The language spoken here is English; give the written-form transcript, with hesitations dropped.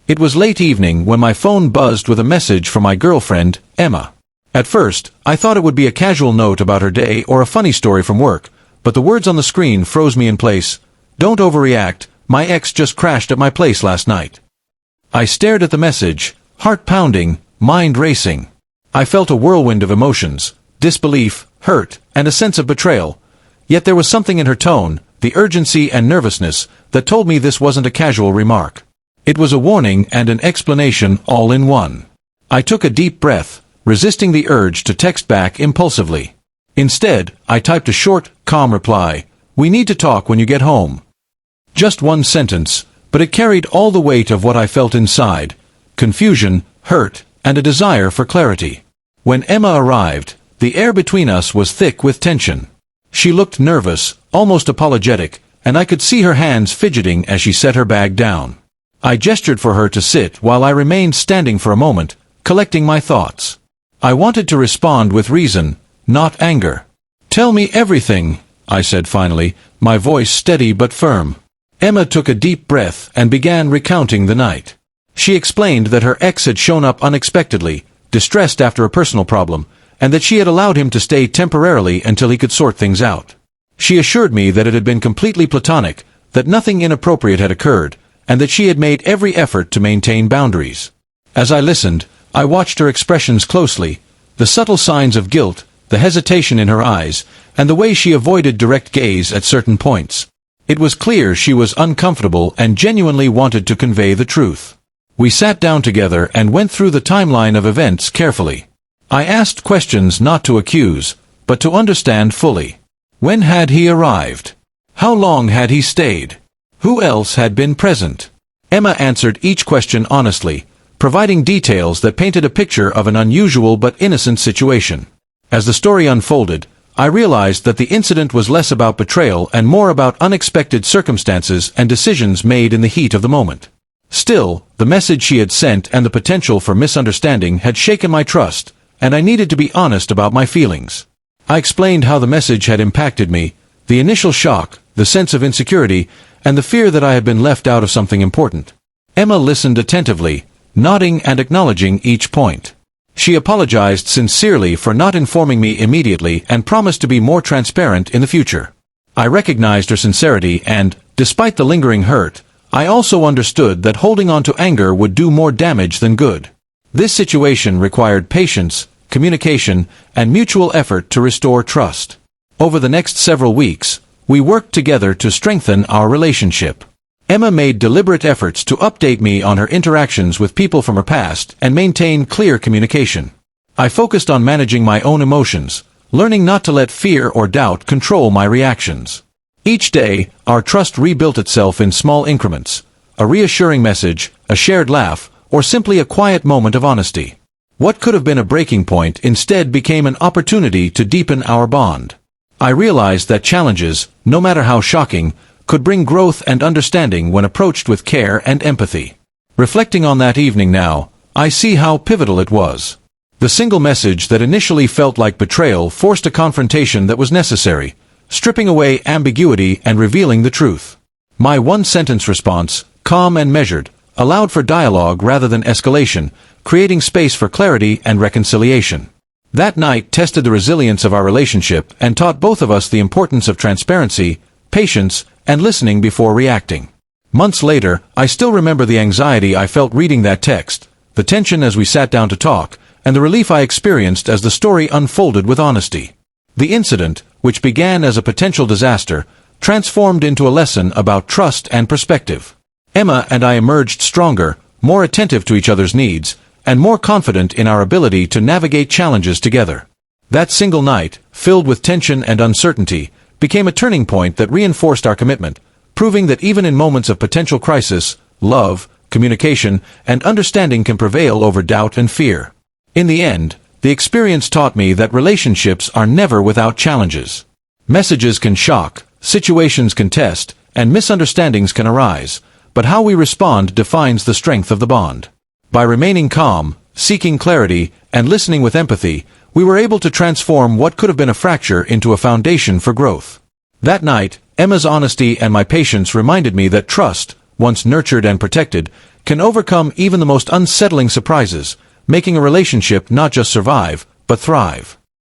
It was late evening when my phone buzzed with a message from my girlfriend, Emma. At first, I thought it would be a casual note about her day or a funny story from work, but the words on the screen froze me in place. "Don't overreact, my ex just crashed at my place last night." I stared at the message, heart pounding, mind racing. I felt a whirlwind of emotions, disbelief, hurt, and a sense of betrayal. Yet there was something in her tone, the urgency and nervousness, that told me this wasn't a casual remark. It was a warning and an explanation all in one. I took a deep breath, resisting the urge to text back impulsively. Instead, I typed a short, calm reply, "We need to talk when you get home." Just one sentence, but it carried all the weight of what I felt inside: confusion, hurt, and a desire for clarity. When Emma arrived, the air between us was thick with tension. She looked nervous, almost apologetic, and I could see her hands fidgeting as she set her bag down. I gestured for her to sit while I remained standing for a moment, collecting my thoughts. I wanted to respond with reason, not anger. "Tell me everything," I said finally, my voice steady but firm. Emma took a deep breath and began recounting the night. She explained that her ex had shown up unexpectedly, distressed after a personal problem, and that she had allowed him to stay temporarily until he could sort things out. She assured me that it had been completely platonic, that nothing inappropriate had occurred, and that she had made every effort to maintain boundaries. As I listened, I watched her expressions closely, the subtle signs of guilt, the hesitation in her eyes, and the way she avoided direct gaze at certain points. It was clear she was uncomfortable and genuinely wanted to convey the truth. We sat down together and went through the timeline of events carefully. I asked questions not to accuse, but to understand fully. When had he arrived? How long had he stayed? Who else had been present? Emma answered each question honestly, providing details that painted a picture of an unusual but innocent situation. As the story unfolded, I realized that the incident was less about betrayal and more about unexpected circumstances and decisions made in the heat of the moment. Still, the message she had sent and the potential for misunderstanding had shaken my trust, and I needed to be honest about my feelings. I explained how the message had impacted me, the initial shock, the sense of insecurity, and the fear that I had been left out of something important. Emma listened attentively, nodding and acknowledging each point. She apologized sincerely for not informing me immediately and promised to be more transparent in the future. I recognized her sincerity and, despite the lingering hurt, I also understood that holding on to anger would do more damage than good. This situation required patience, communication, and mutual effort to restore trust. Over the next several weeks, we worked together to strengthen our relationship. Emma made deliberate efforts to update me on her interactions with people from her past and maintain clear communication. I focused on managing my own emotions, learning not to let fear or doubt control my reactions. Each day, our trust rebuilt itself in small increments: a reassuring message, a shared laugh, or simply a quiet moment of honesty. What could have been a breaking point instead became an opportunity to deepen our bond. I realized that challenges, no matter how shocking, could bring growth and understanding when approached with care and empathy. Reflecting on that evening now, I see how pivotal it was. The single message that initially felt like betrayal forced a confrontation that was necessary, stripping away ambiguity and revealing the truth. My one-sentence response, calm and measured, allowed for dialogue rather than escalation, creating space for clarity and reconciliation. That night tested the resilience of our relationship and taught both of us the importance of transparency, patience, and listening before reacting. Months later, I still remember the anxiety I felt reading that text, the tension as we sat down to talk, and the relief I experienced as the story unfolded with honesty. The incident, which began as a potential disaster, transformed into a lesson about trust and perspective. Emma and I emerged stronger, more attentive to each other's needs, and more confident in our ability to navigate challenges together. That single night, filled with tension and uncertainty, became a turning point that reinforced our commitment, proving that even in moments of potential crisis, love, communication, and understanding can prevail over doubt and fear. In the end, the experience taught me that relationships are never without challenges. Messages can shock, situations can test, and misunderstandings can arise, but how we respond defines the strength of the bond. By remaining calm, seeking clarity, and listening with empathy, we were able to transform what could have been a fracture into a foundation for growth. That night, Emma's honesty and my patience reminded me that trust, once nurtured and protected, can overcome even the most unsettling surprises, making a relationship not just survive, but thrive.